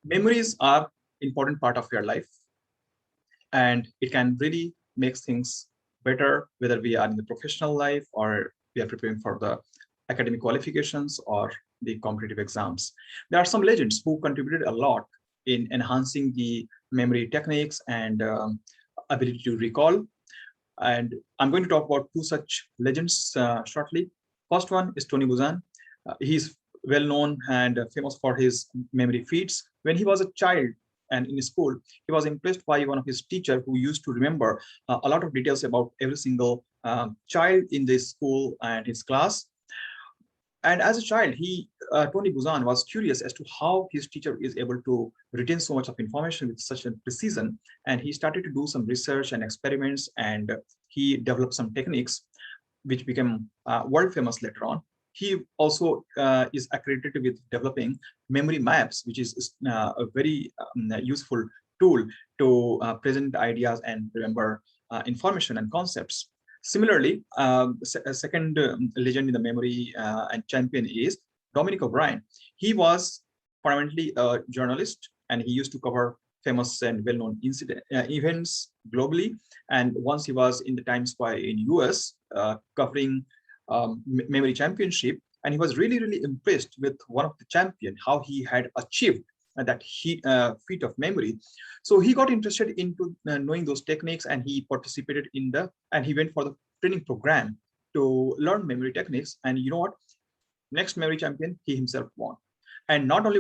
Memories are important part of your life, and it can really make things better, whether we are in the professional life or we are preparing for the academic qualifications or the competitive exams. There are some legends who contributed a lot in enhancing the memory techniques and ability to recall. And I'm going to talk about two such legends shortly. First one is Tony Buzan. He's well known and famous for his memory feats. When he was a child and in school, he was impressed by one of his teachers who used to remember a lot of details about every single child in the school and his class. And as a child, Tony Buzan was curious as to how his teacher is able to retain so much of information with such a precision. And he started to do some research and experiments, and he developed some techniques which became world famous later on. He also is accredited with developing memory maps, which is a very useful tool to present ideas and remember information and concepts. Similarly, a second legend in the memory and champion is Dominick O'Brien. He was fundamentally a journalist, and he used to cover famous and well-known events globally. And once he was in the Times Square in US covering memory championship, and he was really impressed with one of the champion, how he had achieved that feat of memory. So he got interested into knowing those techniques, and he participated in and he went for the training program to learn memory techniques. And you know what? Next memory champion, he himself won. And not only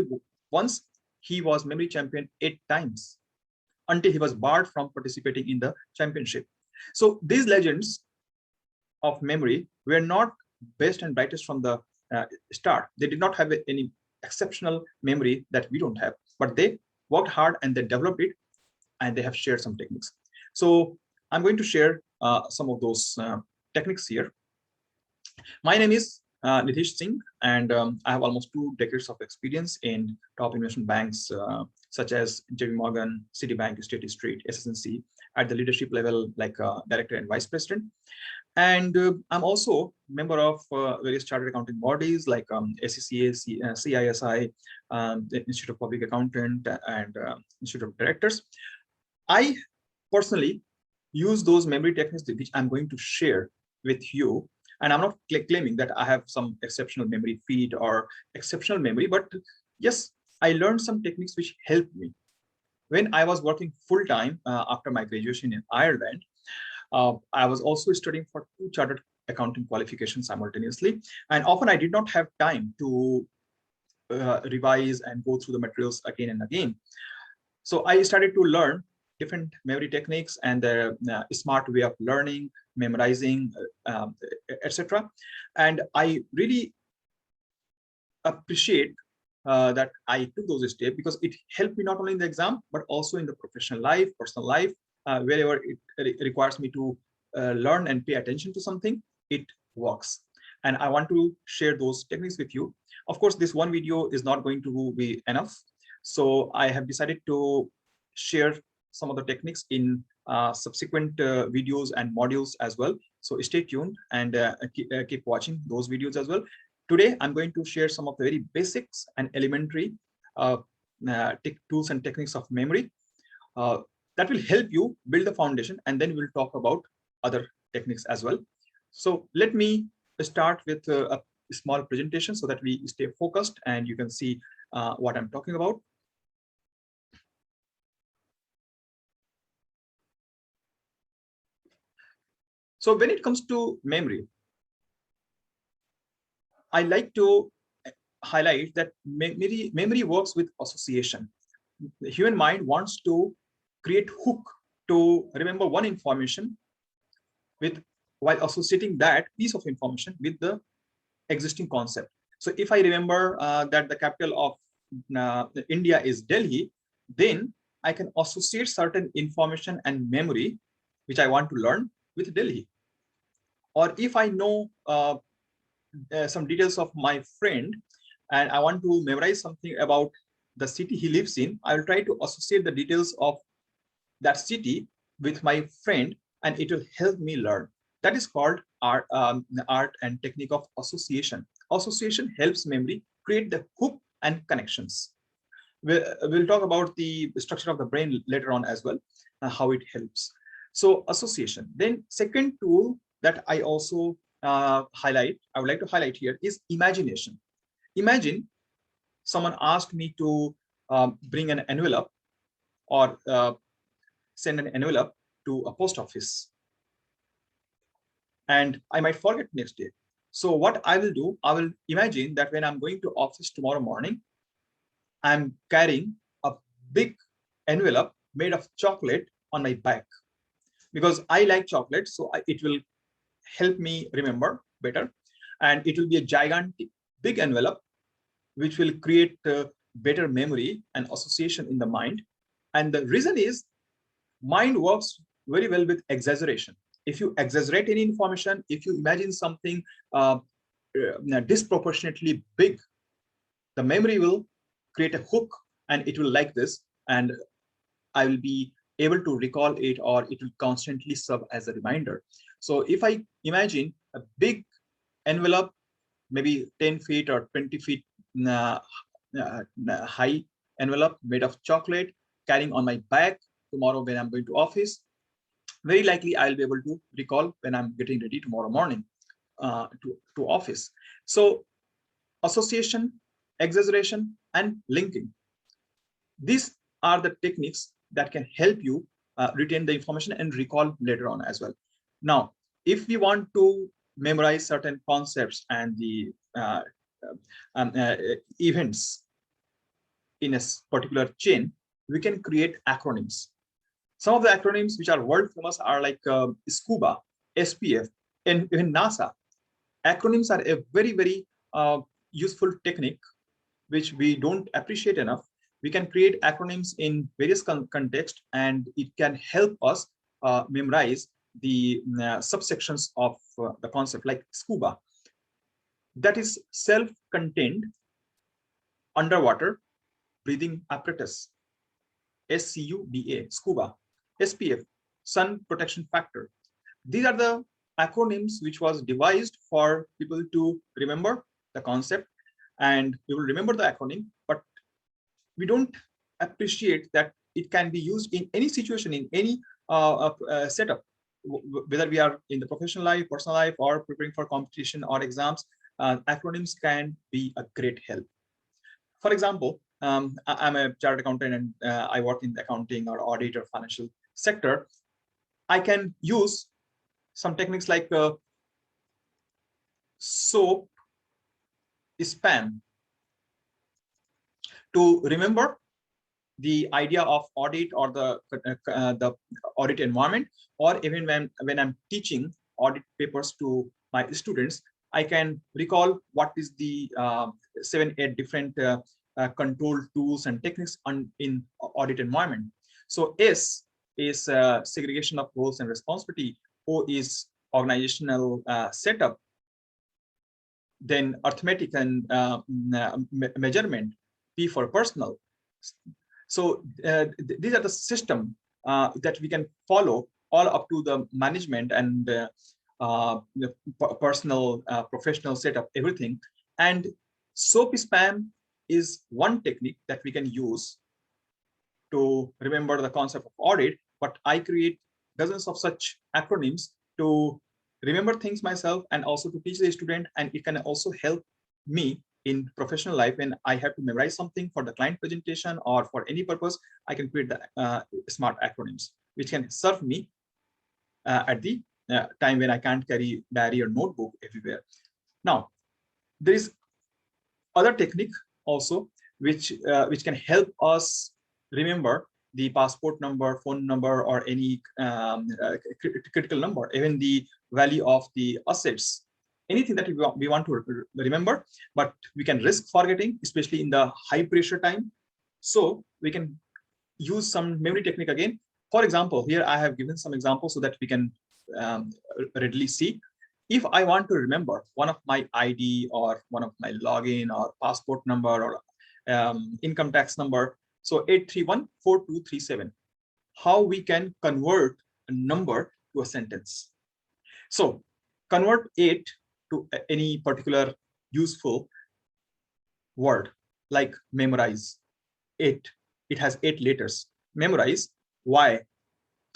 once, he was memory champion 8 times until he was barred from participating in the championship. So these legends of memory were not best and brightest from the start. They did not have any exceptional memory that we don't have, but they worked hard and they developed it, and they have shared some techniques. So I'm going to share some of those techniques here. My name is Nidhish Singh, and I have almost 2 decades of experience in top investment banks such as JP Morgan, Citibank, State Street, SS&C at the leadership level, like director and vice president. And I'm also member of various chartered accounting bodies like SCCA, CISI, the Institute of Public Accountant, and Institute of Directors. I personally use those memory techniques which I'm going to share with you. And I'm not claiming that I have some exceptional memory feat or exceptional memory, but yes, I learned some techniques which helped me. When I was working full-time after my graduation in Ireland, I was also studying for 2 chartered accounting qualifications simultaneously. And often I did not have time to revise and go through the materials again and again. So I started to learn different memory techniques and the smart way of learning, memorizing, etc. And I really appreciate that I took those steps, because it helped me not only in the exam, but also in the professional life, personal life, wherever it requires me to learn and pay attention to something, it works. And I want to share those techniques with you. Of course, this one video is not going to be enough. So I have decided to share some of the techniques in subsequent videos and modules as well. So stay tuned and keep watching those videos as well. Today, I'm going to share some of the very basics and elementary tools and techniques of memory that will help you build the foundation, and then we'll talk about other techniques as well. So let me start with a small presentation so that we stay focused and you can see what I'm talking about. So when it comes to memory, I like to highlight that memory works with association. The human mind wants to create hook to remember one information while associating that piece of information with the existing concept. So if I remember that the capital of India is Delhi, then I can associate certain information and memory which I want to learn with Delhi. Or if I know some details of my friend and I want to memorize something about the city he lives in, I will try to associate the details of that city with my friend, and it will help me learn. That is called art and technique of association. Association helps memory create the hook and connections. We'll talk about the structure of the brain later on as well, how it helps. So association. Then second tool that I also I would like to highlight here is imagination. Imagine someone asked me to bring an envelope or send an envelope to a post office, and I might forget next day. So what I will do, I will imagine that when I'm going to office tomorrow morning, I'm carrying a big envelope made of chocolate on my back, because I like chocolate, so it will help me remember better. And it will be a gigantic big envelope which will create better memory and association in the mind. And the reason is, mind works very well with exaggeration. If you exaggerate any information, if you imagine something disproportionately big, the memory will create a hook and it will like this, and I will be able to recall it, or it will constantly serve as a reminder. So if I imagine a big envelope, maybe 10 feet or 20 feet high envelope made of chocolate, carrying on my back tomorrow when I'm going to office, very likely I'll be able to recall when I'm getting ready tomorrow morning to office. So association, exaggeration, and linking. These are the techniques that can help you retain the information and recall later on as well. Now, if we want to memorize certain concepts and the events in a particular chain, we can create acronyms. Some of the acronyms which are world famous are like SCUBA, SPF, and even NASA. Acronyms are a very, very useful technique which we don't appreciate enough. We can create acronyms in various contexts, and it can help us memorize the subsections of the concept, like SCUBA. That is self-contained underwater breathing apparatus. SCUBA, SCUBA. SPF, sun protection factor. These are the acronyms which was devised for people to remember the concept, and we will remember the acronym, but we don't appreciate that it can be used in any situation, in any setup, whether we are in the professional life, personal life, or preparing for competition or exams. Acronyms can be a great help. For example, I'm a chartered accountant, and I work in the accounting or audit or financial sector. I can use some techniques like SOAP, SPAN, to remember the idea of audit or the audit environment, or even when I'm teaching audit papers to my students, I can recall what is the 7-8 different control tools and techniques in audit environment. So S is segregation of roles and responsibility. O is organizational setup. Then arithmetic and measurement. P for personal. So these are the system that we can follow all up to the management and the personal, professional setup, everything. And SOAP SPAN is one technique that we can use to remember the concept of audit, but I create dozens of such acronyms to remember things myself and also to teach the student, and it can also help me in professional life when I have to memorize something for the client presentation or for any purpose. I can create the smart acronyms, which can serve me at the time when I can't carry diary or notebook everywhere. Now, there is other technique also which can help us remember the passport number, phone number, or any critical number, even the value of the assets, anything that we want to remember, but we can risk forgetting, especially in the high pressure time. So we can use some memory technique again. For example, here I have given some examples so that we can readily see. If I want to remember one of my ID or one of my login or passport number or income tax number, so 8314237, how we can convert a number to a sentence. So convert 8 to any particular useful word like memorize. 8. It has 8 letters. Memorize, Y,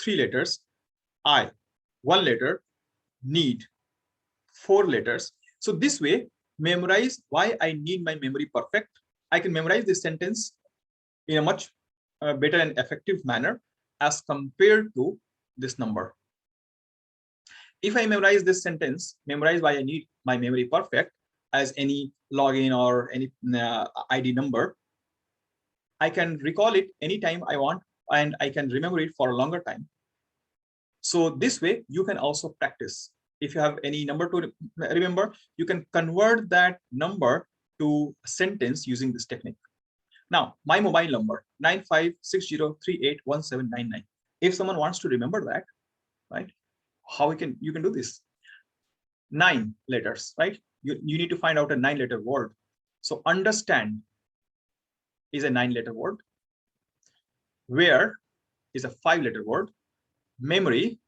3 letters, I, 1 letter, need, 4 letters. So this way, memorize why I need my memory perfect. I can memorize this sentence in a much better and effective manner as compared to this number. If I memorize this sentence, memorize why I need my memory perfect as any login or any ID number, I can recall it anytime I want and I can remember it for a longer time. So this way, you can also practice. If you have any number to remember, you can convert that number to a sentence using this technique. Now, my mobile number, 9560381799. If someone wants to remember that, right, how you can do this? 9 letters, right? You need to find out a 9-letter word. So understand is a 9-letter word. Where is a 5-letter word. Memory,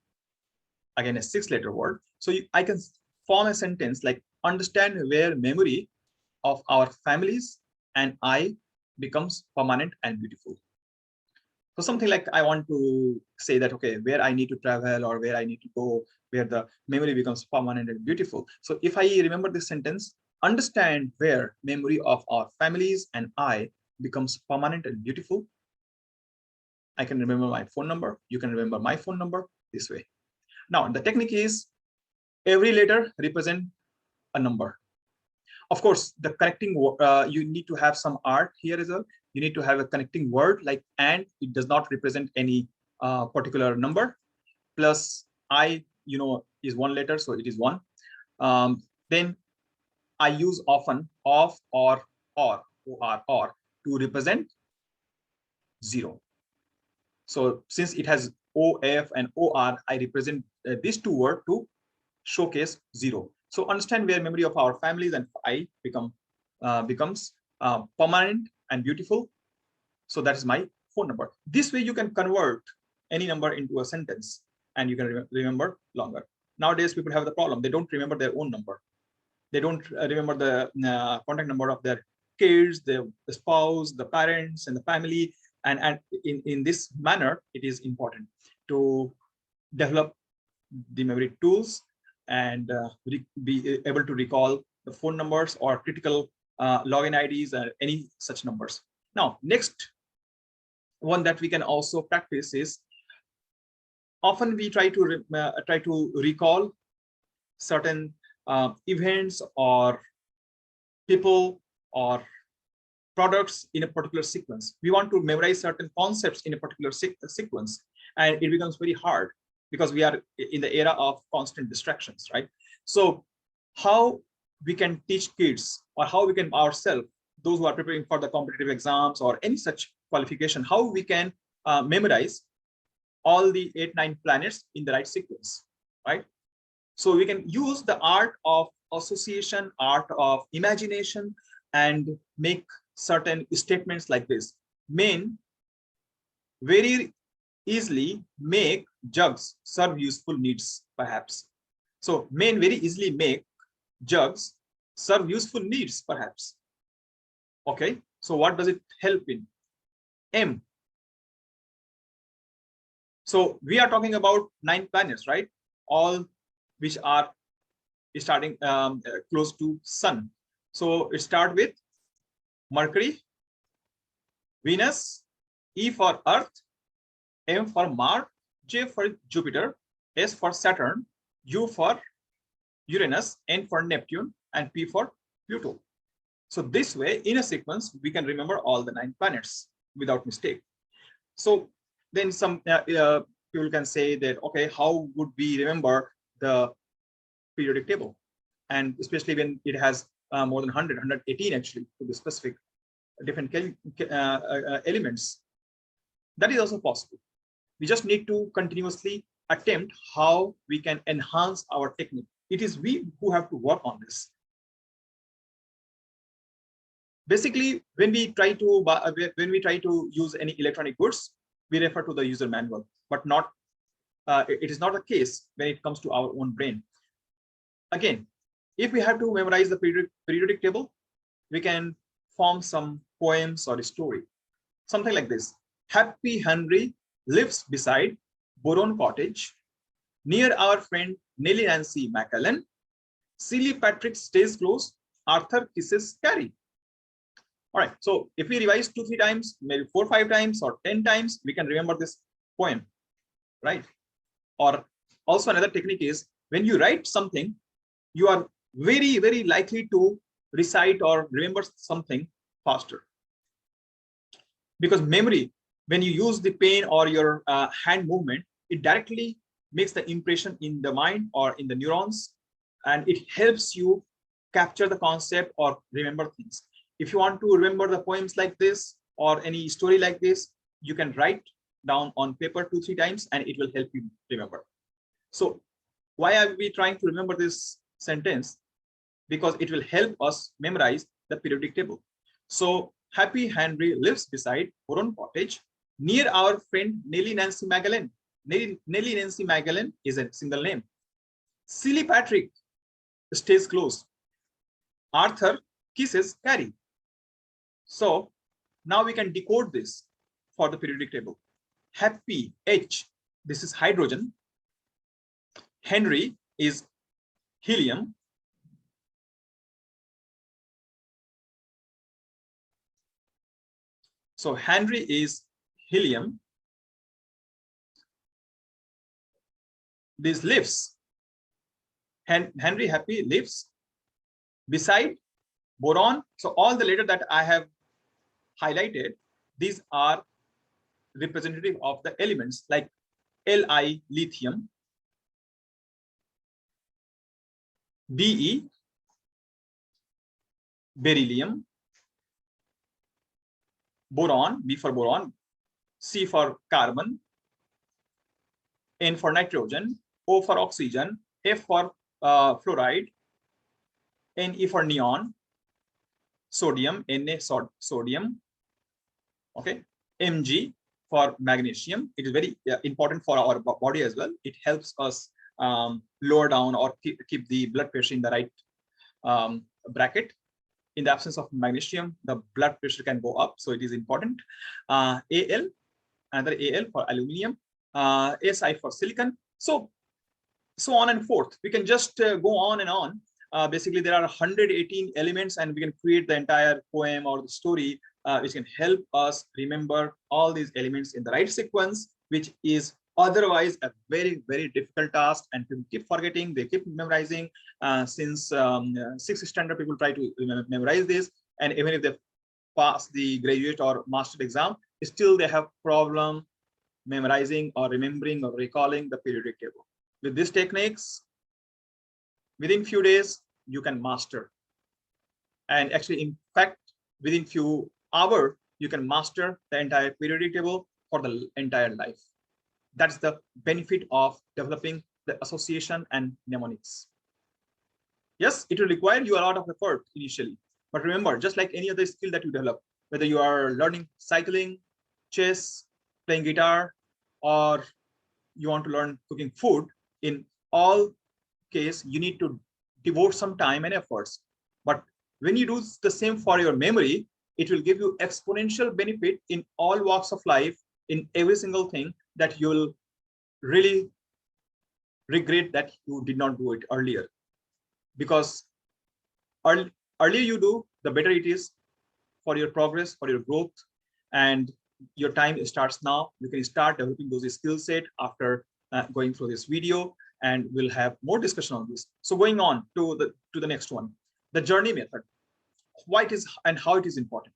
again, a 6-letter word. So I can form a sentence like understand where memory of our families and I becomes permanent and beautiful. So something like I want to say that, okay, where I need to travel or where I need to go, where the memory becomes permanent and beautiful. So if I remember this sentence, understand where memory of our families and I becomes permanent and beautiful. I can remember my phone number. You can remember my phone number this way. Now, the technique is every letter represent a number. Of course, the connecting, you need to have some art here as well. You need to have a connecting word like and. It does not represent any particular number. Plus I, is 1 letter, so it is 1. Then I use often of or to represent 0. So since it has OF and OR, I represent these 2 words to showcase 0. So understand where memory of our families and I becomes permanent and beautiful. So that is my phone number. This way you can convert any number into a sentence and you can remember longer. Nowadays, people have the problem. They don't remember their own number. They don't remember the contact number of their kids, the spouse, the parents, and the family. And in this manner, it is important to develop the memory tools and be able to recall the phone numbers or critical login IDs or any such numbers. Now, next one that we can also practice is often we try to recall certain events or people or products in a particular sequence. We want to memorize certain concepts in a particular sequence, and it becomes very hard because we are in the era of constant distractions, right? So how we can teach kids, or how we can ourselves, those who are preparing for the competitive exams or any such qualification, how we can memorize all the 8-9 planets in the right sequence, right? So we can use the art of association, art of imagination, and make certain statements like this. Men very easily make jugs serve useful needs, perhaps. So men very easily make jugs serve useful needs, perhaps. Okay, so what does it help in? M. So we are talking about 9 planets, right? All which are starting close to Sun. So it starts with Mercury, Venus, E for Earth, M for Mars, J for Jupiter, S for Saturn, U for Uranus, N for Neptune, and P for Pluto. So this way, in a sequence, we can remember all the 9 planets without mistake. So then some people can say that, okay, how would we remember the periodic table? And especially when it has more than 100, 118 actually, to be specific, different elements. That is also possible. We just need to continuously attempt how we can enhance our technique. It is we who have to work on this. Basically, when we try to use any electronic goods, we refer to the user manual, but not it is not the case when it comes to our own brain. Again, if we have to memorize the periodic table, we can form some poems or a story. something like this. Happy Henry lives beside Boron Cottage, near our friend Nellie Nancy McAllen. Silly Patrick stays close, Arthur kisses Carrie. All right, so if we revise 2-3 times, maybe 4-5 times or 10 times, we can remember this poem, right? Or also another technique is when you write something, you are very, very likely to recite or remember something faster. Because memory, when you use the pen or your hand movement, it directly makes the impression in the mind or in the neurons, and it helps you capture the concept or remember things. If you want to remember the poems like this or any story like this, you can write down on paper 2-3 times and it will help you remember. So why are we trying to remember this sentence? Because it will help us memorize the periodic table. So Happy Henry lives beside Boron Cottage, near our friend Nellie Nancy McAllen. Nellie Nancy McAllen is a single name. Silly Patrick stays close. Arthur kisses Carrie. So now we can decode this for the periodic table. Happy, H, this is hydrogen. Henry is helium. So Henry is helium. This lives. Henry Happy lives beside boron. So all the letters that I have highlighted, these are representative of the elements like Li, lithium, Be, beryllium, boron, B for boron, C for carbon, N for nitrogen, O for oxygen, F for fluoride, Ne for neon, sodium, Na sodium, okay, Mg for magnesium. It is very important for our body as well. It helps us lower down or keep the blood pressure in the right bracket. In the absence of magnesium, the blood pressure can go up, so it is important. Al, another Al for aluminium, Si for silicon. So on and forth. We can just go on and on. Basically, there are 118 elements, and we can create the entire poem or the story, which can help us remember all these elements in the right sequence, which is otherwise a very, very difficult task, and people keep forgetting, they keep memorizing. Since 6th standard, people try to memorize this, and even if they pass the graduate or master exam, still they have problem memorizing or remembering or recalling the periodic table. With these techniques, within few days, you can master. And actually, in fact, within few hours, you can master the entire periodic table for the entire life. That's the benefit of developing the association and mnemonics. Yes, it will require you a lot of effort initially. But remember, just like any other skill that you develop, whether you are learning cycling, chess, playing guitar, or you want to learn cooking food, in all case, you need to devote some time and efforts. But when you do the same for your memory, it will give you exponential benefit in all walks of life, in every single thing that you will really regret that you did not do it earlier. Because earlier you do, the better it is for your progress, for your growth, and your time starts now. You can start developing those skill set after going through this video, and we'll have more discussion on this. So going on to the next one, the journey method, why it is and how it is important.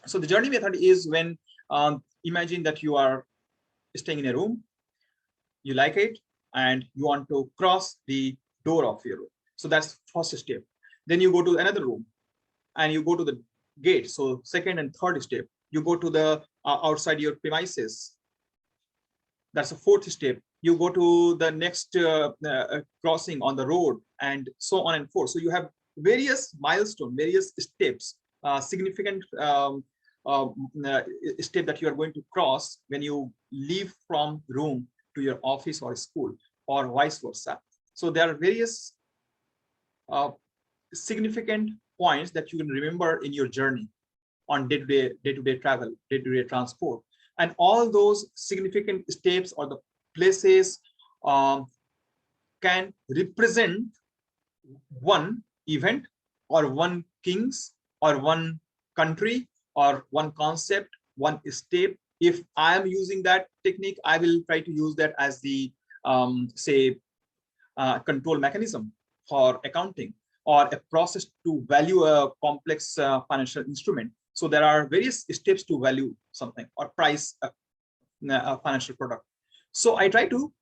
So the journey method is when imagine that you are staying in a room, you like it, and you want to cross the door of your room. So that's first step. Then you go to another room and you go to the gate. So second and third step, you go to the outside your premises. That's the fourth step. You go to the next crossing on the road, and so on and forth. So you have various milestones, various steps, significant step that you are going to cross when you leave from room to your office or school, or vice versa. So there are various significant points that you can remember in your journey. on day-to-day travel, day-to-day transport. And all those significant steps or the places can represent one event or one kings or one country or one concept, one step. If I am using that technique, I will try to use that as the say control mechanism for accounting, or a process to value a complex financial instrument. So there are various steps to value something or price a financial product. So I try to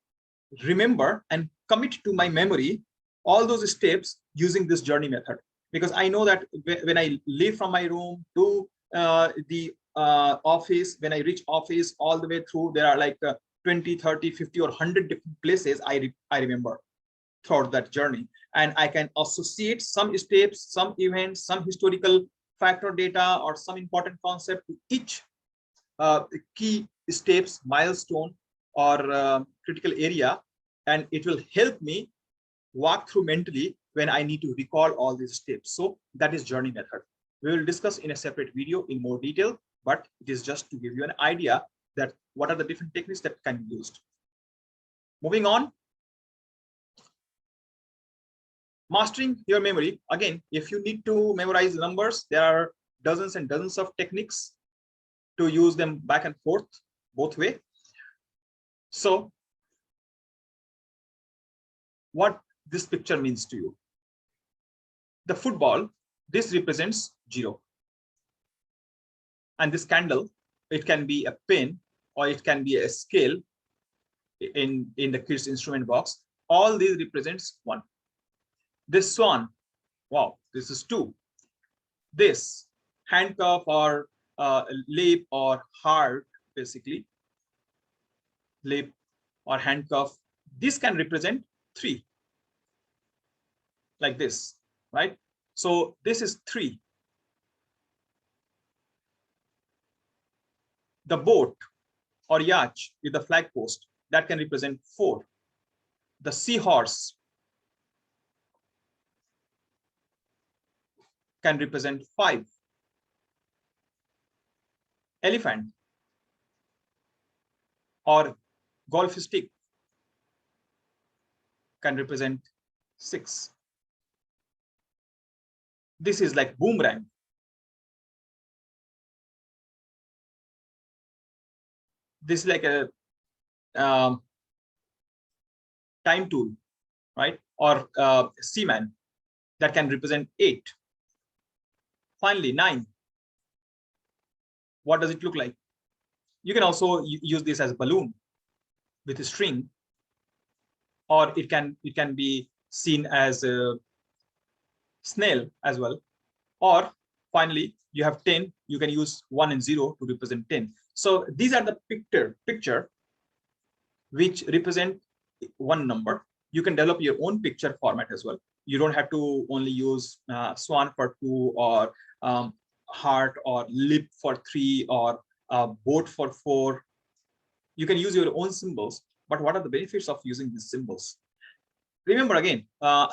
remember and commit to my memory all those steps using this journey method, because I know that when I leave from my room to the office, when I reach office, all the way through, there are like 20, 30, 50 or 100 different places I remember throughout that journey, and I can associate some steps, some events, some historical factor data, or some important concept to each key steps, milestone, or critical area, and it will help me walk through mentally when I need to recall all these steps. So that is journey method. We will discuss in a separate video in more detail, but it is just to give you an idea that what are the different techniques that can be used. Moving on. Mastering your memory. Again, if you need to memorize numbers, there are dozens and dozens of techniques to use them back and forth, both way. So what this picture means to you. The football, this represents 0. And this candle, it can be a pen or it can be a scale in the kids instrument box. All these represents 1. This swan, wow, this is 2. This handcuff or lip or heart, basically, lip or handcuff, this can represent 3. Like this, right? So this is 3. The boat or yacht with the flag post, that can represent 4. The seahorse can represent 5. Elephant or golf stick can represent 6. This is like boomerang. This is like a time tool, right? Or seaman, that can represent 8. Finally, 9. What does it look like? You can also use this as a balloon with a string, or it can be seen as a snail as well. Or finally, you have 10. You can use 1 and 0 to represent 10. So these are the picture which represent one number. You can develop your own picture format as well. You don't have to only use swan for 2, or heart or lip for 3, or boat for 4. You can use your own symbols, but what are the benefits of using these symbols? Remember, again,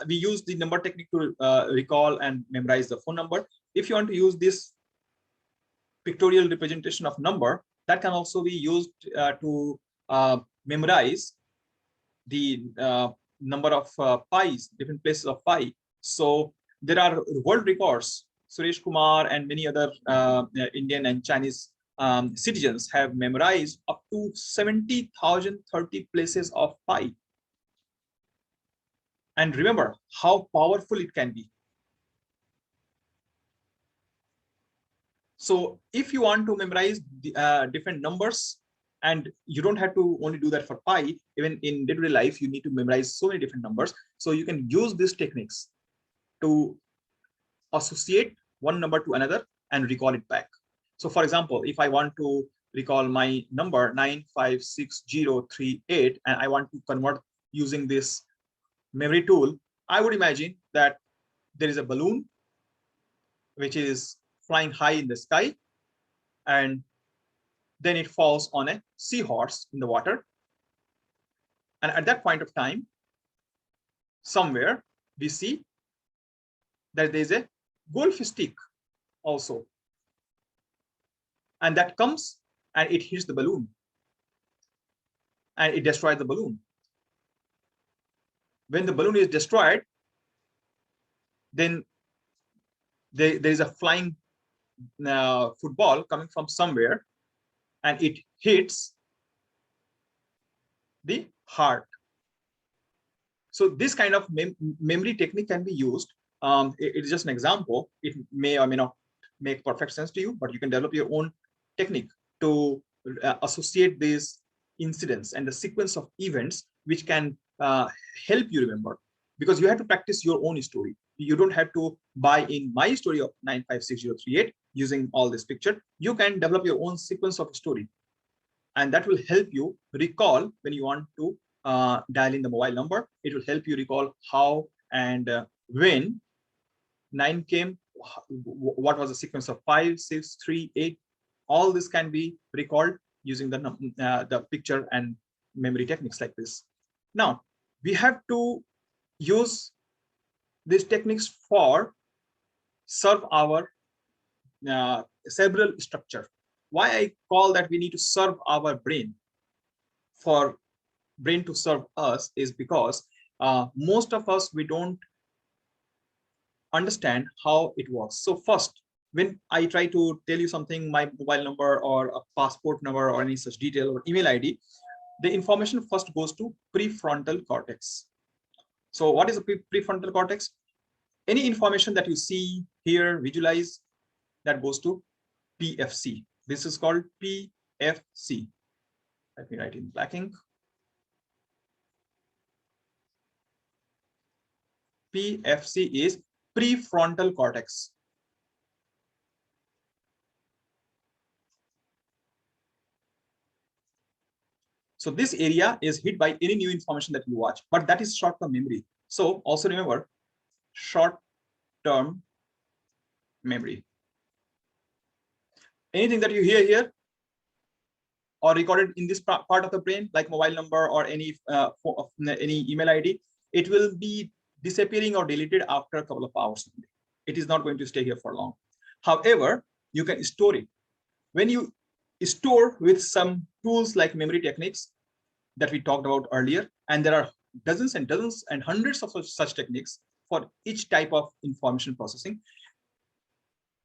we use the number technique to recall and memorize the phone number. If you want to use this pictorial representation of number, that can also be used to memorize the number of pies, different places of pi. So there are world records. Suresh Kumar and many other Indian and Chinese citizens have memorized up to 70,030 places of pi. And remember how powerful it can be. So if you want to memorize the, different numbers, and you don't have to only do that for pi, even in day-to-day life, you need to memorize so many different numbers. So you can use these techniques to associate one number to another and recall it back. So for example, if I want to recall my number 956038, and I want to convert using this memory tool, I would imagine that there is a balloon which is flying high in the sky, and then it falls on a seahorse in the water. And at that point of time, somewhere we see that there is a golf stick also. and that comes and it hits the balloon and it destroys the balloon. When the balloon is destroyed, then there is a flying football coming from somewhere and it hits the heart. So this kind of memory technique can be used. It's just an example. It may or may not make perfect sense to you, but you can develop your own technique to associate these incidents and the sequence of events which can help you remember, because you have to practice your own story. You don't have to buy in my story of 956038 using all this picture. You can develop your own sequence of story, and that will help you recall when you want to dial in the mobile number. It will help you recall how and when 9 came, what was the sequence of 5, 6, 3, 8. All this can be recalled using the picture and memory techniques like this. Now, we have to use these techniques for serve our cerebral structure. Why I call that we need to serve our brain, for brain to serve us, is because most of us, we don't understand how it works. So first, when I try to tell you something, my mobile number or a passport number or any such detail or email ID, the information first goes to prefrontal cortex. So what is a prefrontal cortex? Any information that you see, hear, visualize, that goes to PFC. This is called PFC. Let me write in black ink. PFC is prefrontal cortex. So this area is hit by any new information that you watch, but that is short-term memory. So also remember, short-term memory. Anything that you hear here or recorded in this part of the brain, like mobile number or any email ID, it will be disappearing or deleted after a couple of hours. It is not going to stay here for long. However, you can store it. When you store with some tools like memory techniques that we talked about earlier, and there are dozens and dozens and hundreds of such techniques for each type of information processing,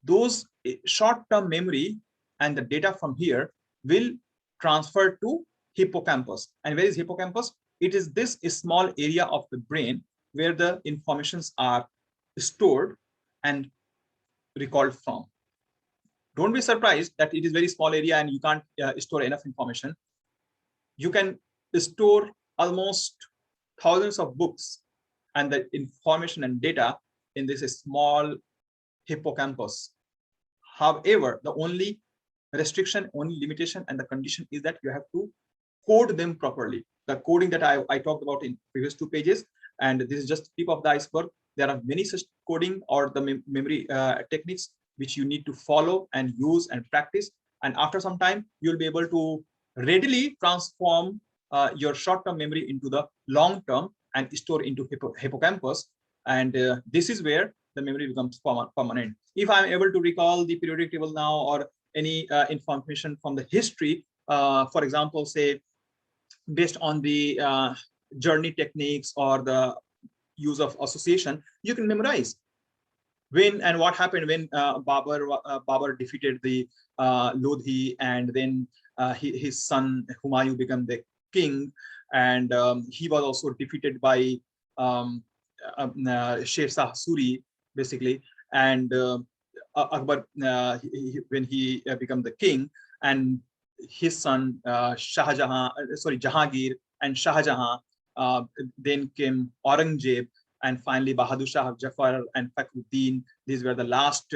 those short-term memory and the data from here will transfer to hippocampus. And where is hippocampus? It is this small area of the brain where the informations are stored and recalled from. Don't be surprised that it is very small area and you can't store enough information. You can store almost thousands of books and the information and data in this small hippocampus. However, the only restriction, only limitation, and the condition is that you have to code them properly. The coding that I talked about in previous 2 pages, and this is just the tip of the iceberg. There are many such coding or the memory techniques which you need to follow and use and practice. And after some time, you'll be able to readily transform your short-term memory into the long-term and store into hippocampus. And this is where the memory becomes permanent. If I'm able to recall the periodic table now or any information from the history, for example, say, based on the journey techniques or the use of association, you can memorize when and what happened when Babur defeated the Lodhi, and then his son Humayun became the king, and he was also defeated by Sher Shah Suri, basically, and Akbar when he became the king, and his son Jahangir and Shah Jahan. Then came Aurangzeb, and finally Bahadur Shah Jafar and Fakhruddin. These were the last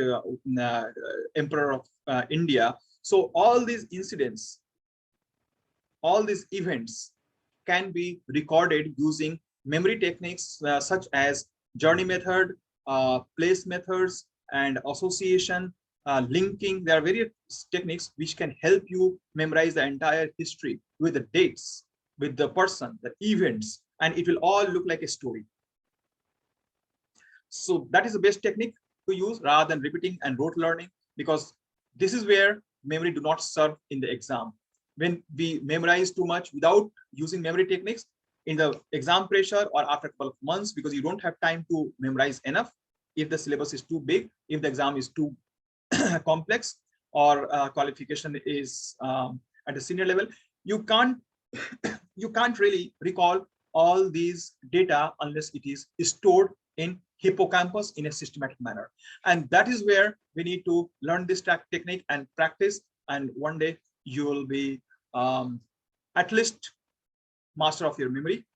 emperor of India. So all these incidents, all these events can be recorded using memory techniques such as journey method, place methods, and association, linking. There are various techniques which can help you memorize the entire history with the dates, with the person, the events, and it will all look like a story. So that is the best technique to use rather than repeating and rote learning, because this is where memory do not serve in the exam. When we memorize too much without using memory techniques in the exam pressure or after a couple of months, because you don't have time to memorize enough, if the syllabus is too big, if the exam is too complex, or qualification is at a senior level, you can't really recall all these data unless it is stored in hippocampus in a systematic manner. And that is where we need to learn this technique and practice, and one day you will be at least master of your memory,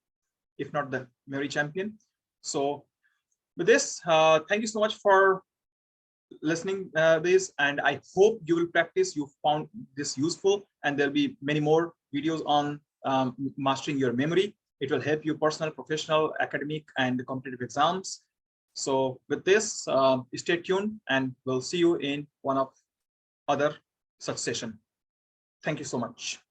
if not the memory champion. So with this, thank you so much for listening this, and I hope you will practice. You found this useful, and there'll be many more videos on mastering your memory. It will help you personal, professional, academic, and competitive exams. So with this, stay tuned, and we'll see you in one of other such session. Thank you so much.